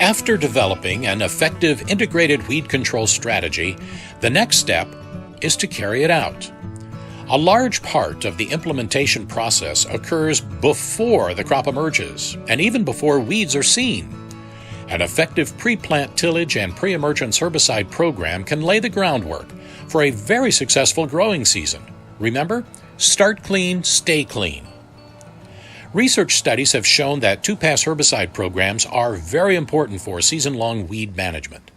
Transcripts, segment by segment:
After developing an effective integrated weed control strategy, the next step is to carry it out. A large part of the implementation process occurs before the crop emerges and even before weeds are seen. An effective pre-plant tillage and pre-emergence herbicide program can lay the groundwork for a very successful growing season. Remember, start clean, stay clean. Research studies have shown that two-pass herbicide programs are very important for season-long weed management.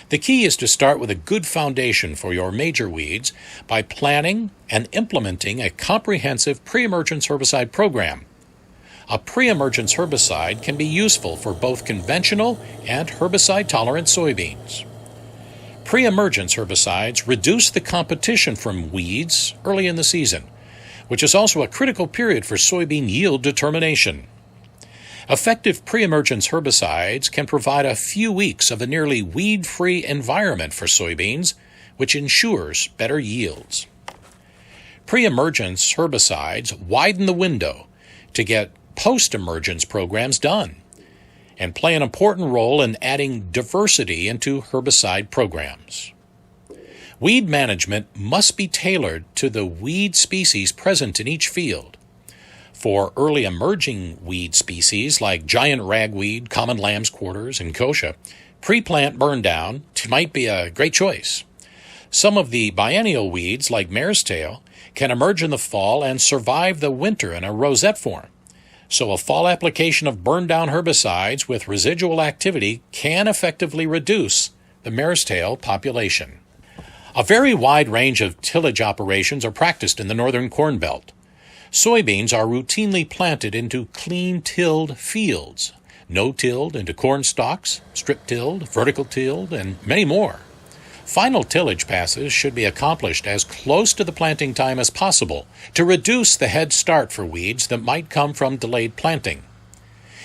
The key is to start with a good foundation for your major weeds by planning and implementing a comprehensive pre-emergence herbicide program. A pre-emergence herbicide can be useful for both conventional and herbicide-tolerant soybeans. Pre-emergence herbicides reduce the competition from weeds early in the season, which is also a critical period for soybean yield determination. Effective pre-emergence herbicides can provide a few weeks of a nearly weed-free environment for soybeans, which ensures better yields. Pre-emergence herbicides widen the window to get post-emergence programs done and play an important role in adding diversity into herbicide programs. Weed management must be tailored to the weed species present in each field. For early emerging weed species like giant ragweed, common lamb's quarters, and kochia, pre-plant burn down might be a great choice. Some of the biennial weeds like mare's tail can emerge in the fall and survive the winter in a rosette form. So a fall application of burn-down herbicides with residual activity can effectively reduce the mare's tail population. A very wide range of tillage operations are practiced in the northern Corn Belt. Soybeans are routinely planted into clean-tilled fields, no-tilled into corn stalks, strip-tilled, vertical-tilled, and many more. Final tillage passes should be accomplished as close to the planting time as possible to reduce the head start for weeds that might come from delayed planting.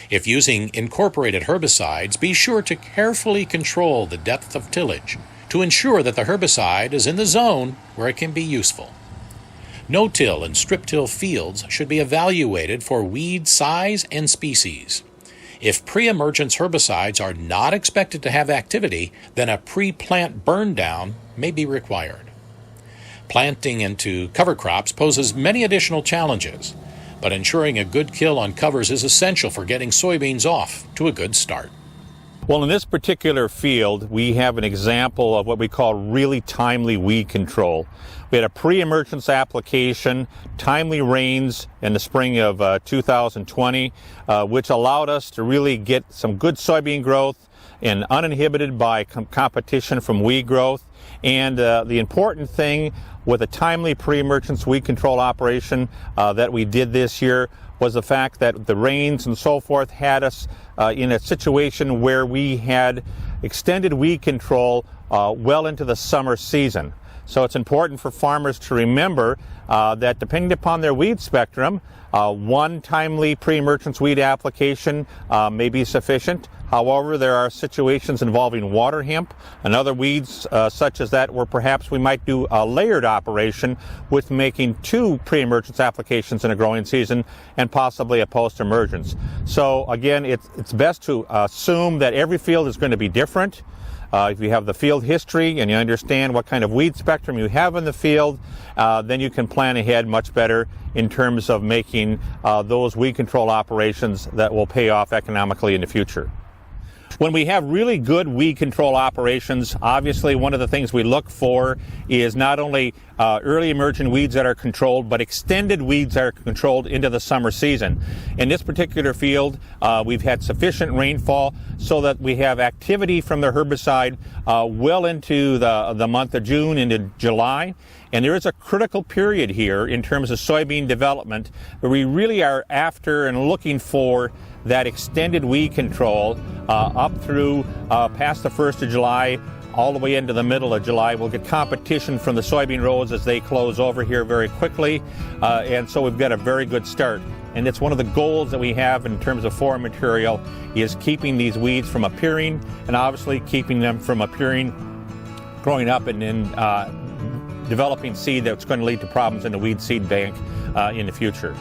If using incorporated herbicides, be sure to carefully control the depth of tillage to ensure that the herbicide is in the zone where it can be useful. No-till and strip-till fields should be evaluated for weed size and species. If pre-emergence herbicides are not expected to have activity, then a pre-plant burn-down may be required. Planting into cover crops poses many additional challenges, but ensuring a good kill on covers is essential for getting soybeans off to a good start. Well, in this particular field, we have an example of what we call really timely weed control. We had a pre-emergence application, timely rains in the spring of 2020, which allowed us to really get some good soybean growth and uninhibited by competition from weed growth. And the important thing with a timely pre-emergence weed control operation that we did this year was the fact that the rains and so forth had us in a situation where we had extended weed control well into the summer season. So it's important for farmers to remember that depending upon their weed spectrum, one timely pre-emergence weed application may be sufficient. However, there are situations involving water hemp and other weeds such as that where perhaps we might do a layered operation with making two pre-emergence applications in a growing season and possibly a post-emergence. So again, it's best to assume that every field is going to be different. If you have the field history and you understand what kind of weed spectrum you have in the field, then you can plan ahead much better in terms of making those weed control operations that will pay off economically in the future. When we have really good weed control operations, obviously one of the things we look for is not only early emerging weeds that are controlled, but extended weeds that are controlled into the summer season. In this particular field, we've had sufficient rainfall so that we have activity from the herbicide well into the month of June into July. And there is a critical period here in terms of soybean development where we really are after and looking for that extended weed control up through past the 1st of July, all the way into the middle of July. We'll get competition from the soybean rows as they close over here very quickly, and so we've got a very good start. And it's one of the goals that we have in terms of forage material is keeping these weeds from appearing, and obviously keeping them from appearing, growing up, and then developing seed that's going to lead to problems in the weed seed bank in the future.